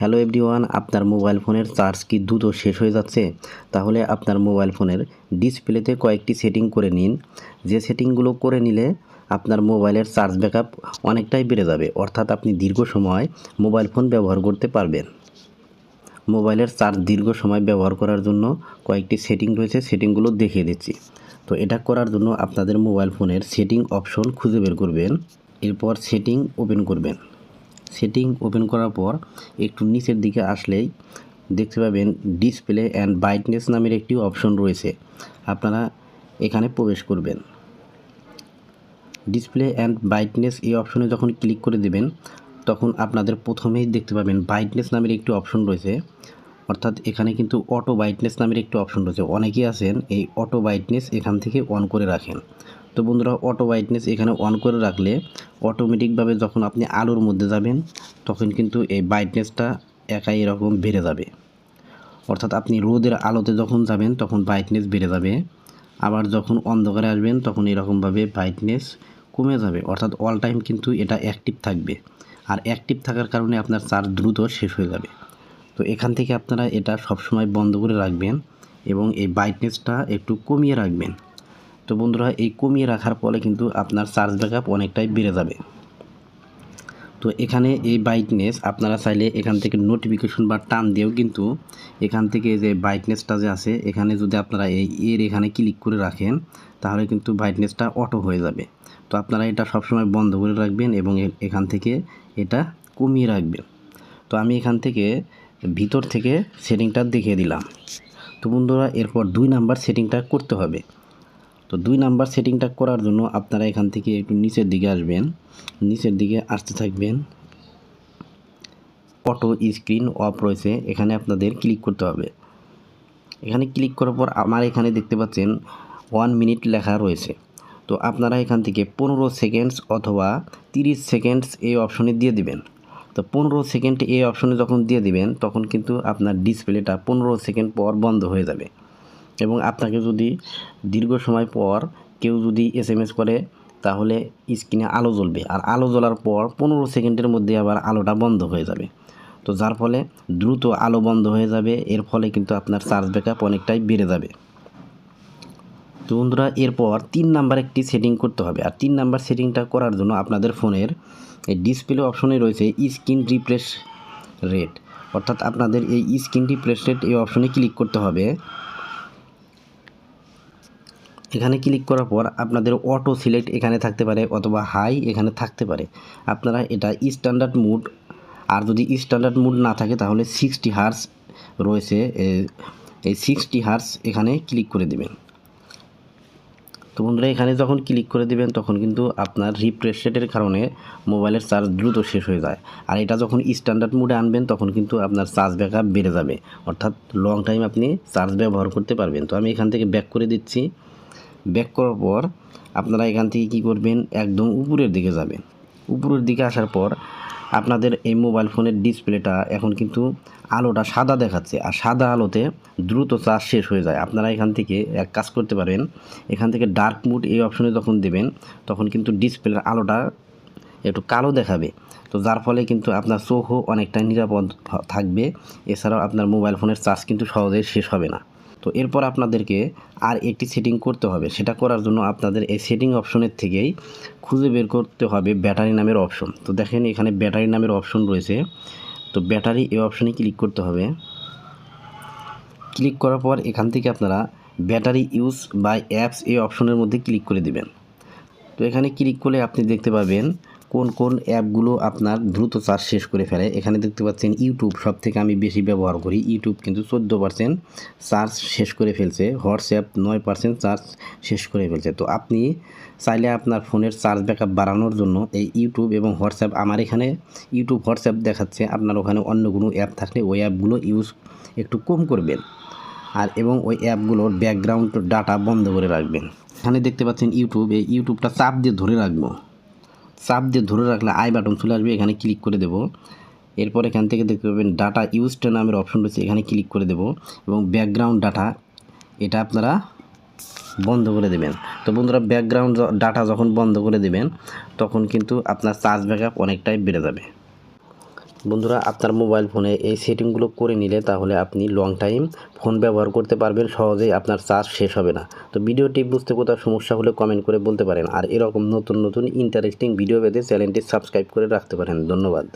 Hello everyone, আপনার mobile ফোনের charge কি দ্রুত শেষ হয়ে যাচ্ছে? তাহলে আপনার মোবাইল ফোনের ডিসপ্লেতে কয়েকটি সেটিং করে নিন। যে সেটিংগুলো করে নিলে আপনার মোবাইলের চার্জ ব্যাকআপ অনেকটাই বেড়ে যাবে, অর্থাৎ আপনি দীর্ঘ সময় মোবাইল ফোন ব্যবহার করতে পারবেন। মোবাইলের চার্জ দীর্ঘ সময় ব্যবহার করার জন্য কয়েকটি সেটিং রয়েছে, সেটিংগুলো দেখিয়ে দিচ্ছি। তো এটা করার জন্য আপনাদের মোবাইল ফোনের সেটিং অপশন খুঁজে বের করবেন, এরপর সেটিং ওপেন করবেন। সেটিং ওপেন করার পর একটু নিচের দিকে আসলেই দেখতে পাবেন ডিসপ্লে অ্যান্ড ব্রাইটনেস নামের একটি অপশন রয়েছে, আপনারা এখানে প্রবেশ করবেন। ডিসপ্লে অ্যান্ড ব্রাইটনেস এই অপশনে যখন ক্লিক করে দেবেন তখন আপনাদের প্রথমেই দেখতে পাবেন ব্রাইটনেস নামের একটি অপশন রয়েছে, অর্থাৎ এখানে কিন্তু অটো ব্রাইটনেস নামের একটি অপশন রয়েছে। অনেকেই আছেন এই অটো ব্রাইটনেস এখান থেকে অন করে রাখেন। তো বন্ধুরা, অটো ব্রাইটনেস এখানে অন করে রাখলে অটোমেটিকভাবে যখন আপনি আলোর মধ্যে যাবেন তখন কিন্তু এই ব্রাইটনেসটা একাই এরকম বেড়ে যাবে, অর্থাৎ আপনি রোদের আলোতে যখন যাবেন তখন ব্রাইটনেস বেড়ে যাবে, আবার যখন অন্ধকারে আসবেন তখন এরকমভাবে ব্রাইটনেস কমে যাবে, অর্থাৎ অল টাইম কিন্তু এটা অ্যাক্টিভ থাকবে। আর অ্যাক্টিভ থাকার কারণে আপনার চার্জ দ্রুত শেষ হয়ে যাবে। তো এখান থেকে আপনারা এটা সবসময় বন্ধ করে রাখবেন এবং এই ব্রাইটনেসটা একটু কমিয়ে রাখবেন। তো বন্ধুরা, এই কমিয়ে রাখার ফলে কিন্তু আপনার চার্জ ব্যাকআপ অনেকটাই বেড়ে যাবে। তো এখানে এই ব্রাইটনেস আপনারা চাইলে এখান থেকে নোটিফিকেশন বা টান দিয়েও কিন্তু এখান থেকে যে ব্রাইটনেসটা যে আছে এখানে যদি আপনারা এখানে ক্লিক করে রাখেন তাহলে কিন্তু ব্রাইটনেসটা অটো হয়ে যাবে। তো আপনারা এটা সবসময় বন্ধ করে রাখবেন এবং এখান থেকে এটা কমিয়ে রাখবেন। তো আমি এখান থেকে ভিতর থেকে সেটিংটা দেখিয়ে দিলাম। তো বন্ধুরা, এরপর 2 নাম্বার সেটিংটা করতে হবে। তো 2 নাম্বার সেটিংটা করার জন্য আপনারা এখান থেকে একটু নিচের দিকে আসবেন, নিচের দিকে আসতে থাকবেন। অটো স্ক্রিন অফ রয়েছে, এখানে আপনাদের ক্লিক করতে হবে। এখানে ক্লিক করার পর আমার এখানে দেখতে পাচ্ছেন 1 মিনিট লেখা রয়েছে। তো আপনারা এখান থেকে 15 সেকেন্ডস অথবা 30 সেকেন্ডস এই অপশনে দিয়ে দিবেন। তো 15 সেকেন্ড এই অপশনে যখন দিয়ে দিবেন তখন কিন্তু আপনার ডিসপ্লেটা 15 সেকেন্ড পর বন্ধ হয়ে যাবে এবং আপনাকে যদি দীর্ঘ সময় পর কেউ যদি SMS করে তাহলে স্ক্রিনে আলো জ্বলবে, আর আলো জ্বলার পর 15 সেকেন্ডের মধ্যে আবার আলোটা বন্ধ হয়ে যাবে। তো যার ফলে দ্রুত আলো বন্ধ হয়ে যাবে, এর ফলে কিন্তু আপনার চার্জ ব্যাকআপ অনেকটাই বেড়ে যাবে। তো বন্ধুরা, এরপর 3 নাম্বার একটি সেটিং করতে হবে। আর 3 নাম্বার সেটিংটা করার জন্য আপনাদের ফোনের এই ডিসপ্লে অপশনে রয়েছে স্ক্রিন রিফ্রেশ রেট, অর্থাৎ আপনাদের এই স্ক্রিন রিফ্রেশ রেট এই অপশনে ক্লিক করতে হবে। এখানে ক্লিক করার পর আপনাদের অটো সিলেক্ট এখানে থাকতে পারে অথবা হাই এখানে থাকতে পারে। আপনারা এটা স্ট্যান্ডার্ড মুড, আর যদি স্ট্যান্ডার্ড মুড না থাকে তাহলে 60 হার্টজ রয়েছে, এই 60 হার্টজ এখানে ক্লিক করে দেবেন। তো বন্ধুরা, এখানে যখন ক্লিক করে দেবেন তখন কিন্তু আপনার রিফ্রেশ রেটের কারণে মোবাইলের চার্জ দ্রুত শেষ হয়ে যায়। আর এটা যখন স্ট্যান্ডার্ড মুডে আনবেন তখন কিন্তু আপনার চার্জ ব্যাকআপ বেড়ে যাবে, অর্থাৎ লং টাইম আপনি চার্জ ব্যবহার করতে পারবেন। তো আমি এখান থেকে ব্যাক করে দিচ্ছি। ব্যাক করার পর আপনারা এখান থেকে কী করবেন, একদম উপরের দিকে যাবেন। উপরের দিকে আসার পর আপনাদের এই মোবাইল ফোনের ডিসপ্লেটা এখন কিন্তু আলোটা সাদা দেখাচ্ছে, আর সাদা আলোতে দ্রুত চার্জ শেষ হয়ে যায়। আপনারা এখান থেকে এক কাজ করতে পারেন, এখান থেকে ডার্ক মুড এই অপশনে যখন দেবেন তখন কিন্তু ডিসপ্লের আলোটা একটু কালো দেখাবে। তো যার ফলে কিন্তু আপনার চোখও অনেকটা নিরাপদ থাকবে, এছাড়াও আপনার মোবাইল ফোনের চার্জ কিন্তু সহজেই শেষ হবে না। তো এরপর আপনাদেরকে আর একটি সেটিং করতে হবে। সেটা করার জন্য আপনাদের এই সেটিং অপশনের থেকেই খুঁজে বের করতে হবে ব্যাটারি নামের অপশন। তো দেখেন এখানে ব্যাটারি নামের অপশন রয়েছে, তো ব্যাটারি এই অপশনে ক্লিক করতে হবে। ক্লিক করার পর এখান থেকে আপনারা ব্যাটারি ইউজ বাই অ্যাপস এই অপশনের মধ্যে ক্লিক করে দিবেন। তো এখানে ক্লিক করলে আপনি দেখতে পাবেন কোন কোন অ্যাপগুলো আপনার দ্রুত চার্জ শেষ করে ফেলে। এখানে দেখতে পাচ্ছেন ইউটিউব সব থেকে আমি বেশি ব্যবহার করি। ইউটিউব কিন্তু 14% চার্জ শেষ করে ফেলছে, হোয়াটসঅ্যাপ 9% চার্জ শেষ করে ফেলছে। তো আপনি চাইলে আপনার ফোনের চার্জ ব্যাকআপ বাড়ানোর জন্য এই ইউটিউব এবং হোয়াটসঅ্যাপ, আমার এখানে ইউটিউব হোয়াটসঅ্যাপ দেখাচ্ছে, আপনার ওখানে অন্য কোনো অ্যাপ থাকলে ওই অ্যাপগুলো ইউজ একটু কম করবেন, আর এবং ওই অ্যাপগুলোর ব্যাকগ্রাউন্ড ডাটা বন্ধ করে রাখবেন। এখানে দেখতে পাচ্ছেন ইউটিউব, এই ইউটিউবটা চাপ দিয়ে ধরে রাখবো। চাপ দিয়ে ধরে রাখলে আই বাটন চলে আসবে, এখানে ক্লিক করে দেব। এরপর এখান থেকে দেখতে পাবেন ডাটা ইউজড নামের অপশন রয়েছে, এখানে ক্লিক করে দেব এবং ব্যাকগ্রাউন্ড ডাটা এটা আপনারা বন্ধ করে দেবেন। তো বন্ধুরা, ব্যাকগ্রাউন্ড ডাটা যখন বন্ধ করে দেবেন তখন কিন্তু আপনার চার্জ ব্যাকআপ অনেকটাই বেড়ে যাবে। বন্ধুরা, আপনার মোবাইল ফোনে এই সেটিংগুলো করে নিলে তাহলে আপনি লং টাইম ফোন ব্যবহার করতে পারবেন, সহজেই আপনার চার্জ শেষ হবে না। তো ভিডিওটি বুঝতে কোথাও সমস্যা হলে কমেন্ট করে বলতে পারেন। আর এরকম নতুন নতুন ইন্টারেস্টিং ভিডিও পেতে চ্যানেলটি সাবস্ক্রাইব করে রাখতে পারেন। ধন্যবাদ।